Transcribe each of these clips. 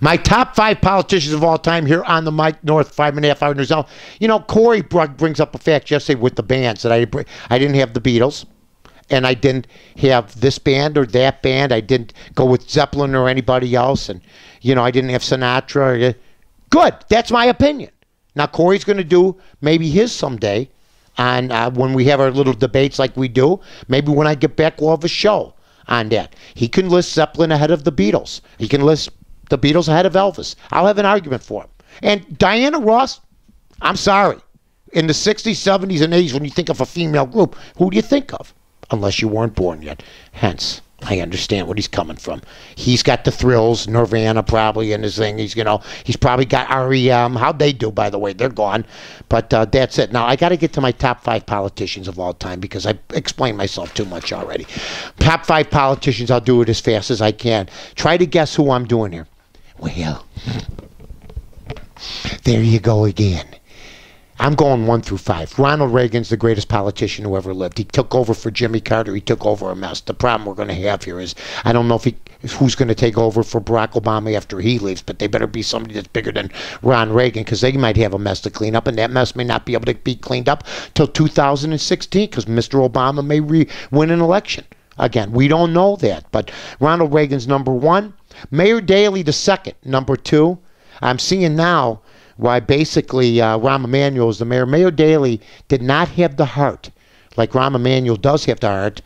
My top 5 politicians of all time here on the Mike North 5.5 Hour News. You know, Corey brings up a fact yesterday with the bands that I didn't have the Beatles, and I didn't have this band or that band. I didn't go with Zeppelin or anybody else, and you know, I didn't have Sinatra. Good, that's my opinion. Now Corey's going to do maybe his someday, on when we have our little debates like we do. Maybe when I get back, we'll have a show on that. He can list Zeppelin ahead of the Beatles. He can list the Beatles ahead of Elvis. I'll have an argument for him. And Diana Ross, I'm sorry. In the 60s, 70s, and 80s, when you think of a female group, who do you think of? Unless you weren't born yet. Hence, I understand what he's coming from. He's got the Thrills, Nirvana probably in his thing. He's probably got REM. How'd they do, by the way? They're gone. But that's it. Now, I got to get to my top 5 politicians of all time because I explained myself too much already. Top 5 politicians, I'll do it as fast as I can. Try to guess who I'm doing here. Well, there you go again. I'm going 1 through 5. Ronald Reagan's the greatest politician who ever lived. He took over for Jimmy Carter. He took over a mess. The problem we're going to have here is I don't know who's going to take over for Barack Obama after he leaves, but they better be somebody that's bigger than Ron Reagan because they might have a mess to clean up, and that mess may not be able to be cleaned up till 2016 because Mr. Obama may win an election. Again, we don't know that, but Ronald Reagan's number 1. Mayor Daley the second, number 2. I'm seeing now why basically Rahm Emanuel is the mayor. Mayor Daley did not have the heart, like Rahm Emanuel does have the heart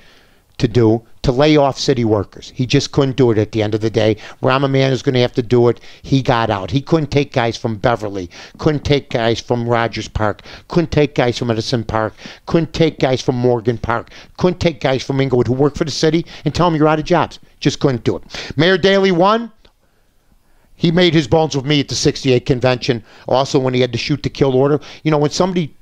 to lay off city workers. He just couldn't do it at the end of the day. Rahm Emanuel's going to have to do it. He got out. He couldn't take guys from Beverly, couldn't take guys from Rogers Park, couldn't take guys from Edison Park, couldn't take guys from Morgan Park, couldn't take guys from Inglewood who work for the city and tell them you're out of jobs. Just couldn't do it. Mayor Daley won. He made his bones with me at the 68 convention. Also, when he had to shoot to kill order. You know, when somebody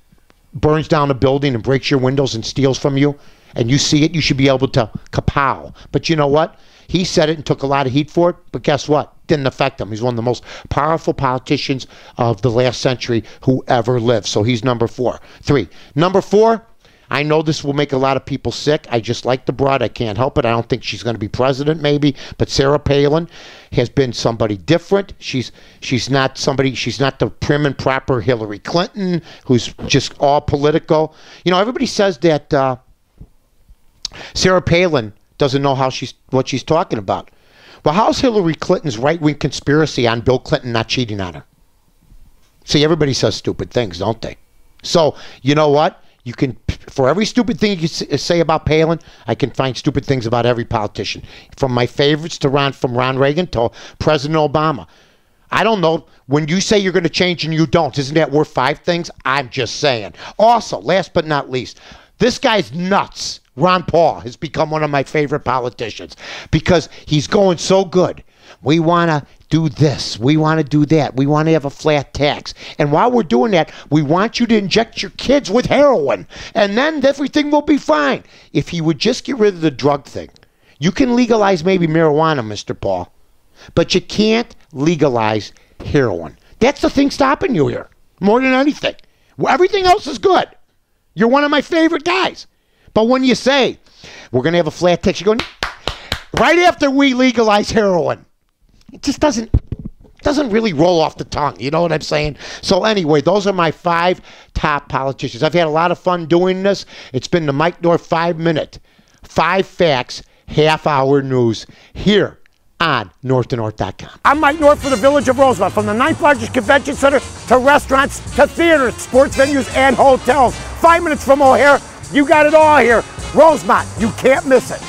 burns down a building and breaks your windows and steals from you, and you see it, you should be able to kapow. But you know what? He said it and took a lot of heat for it. But guess what? Didn't affect him. He's one of the most powerful politicians of the last century who ever lived. So he's number 3. Number 4. I know this will make a lot of people sick. I just like the broad. I can't help it. I don't think she's going to be president, maybe. But Sarah Palin has been somebody different. She's not the prim and proper Hillary Clinton, who's just all political. You know, everybody says that Sarah Palin doesn't know what she's talking about. Well, how's Hillary Clinton's right-wing conspiracy on Bill Clinton not cheating on her? See, everybody says stupid things, don't they? So, you know what? You can, for every stupid thing you say about Palin, I can find stupid things about every politician. From my favorites from Ron Reagan to President Obama. I don't know. When you say you're going to change and you don't, isn't that worth 5 things? I'm just saying. Also, last but not least, this guy's nuts. Ron Paul has become one of my favorite politicians because he's going so good. We want to do this. We want to do that. We want to have a flat tax. And while we're doing that, we want you to inject your kids with heroin. And then everything will be fine. If he would just get rid of the drug thing. You can legalize maybe marijuana, Mr. Paul. But you can't legalize heroin. That's the thing stopping you here. More than anything. Everything else is good. You're one of my favorite guys. But when you say, we're going to have a flat tax, you're going, right after we legalize heroin. It just doesn't really roll off the tongue. You know what I'm saying? So anyway, those are my 5 top politicians. I've had a lot of fun doing this. It's been the Mike North 5-minute, 5 facts, half-hour news here on NorthToNorth.com. I'm Mike North for the Village of Rosemont. From the 9th largest convention center to restaurants to theaters, sports venues, and hotels. 5 minutes from O'Hare. You got it all here. Rosemont. You can't miss it.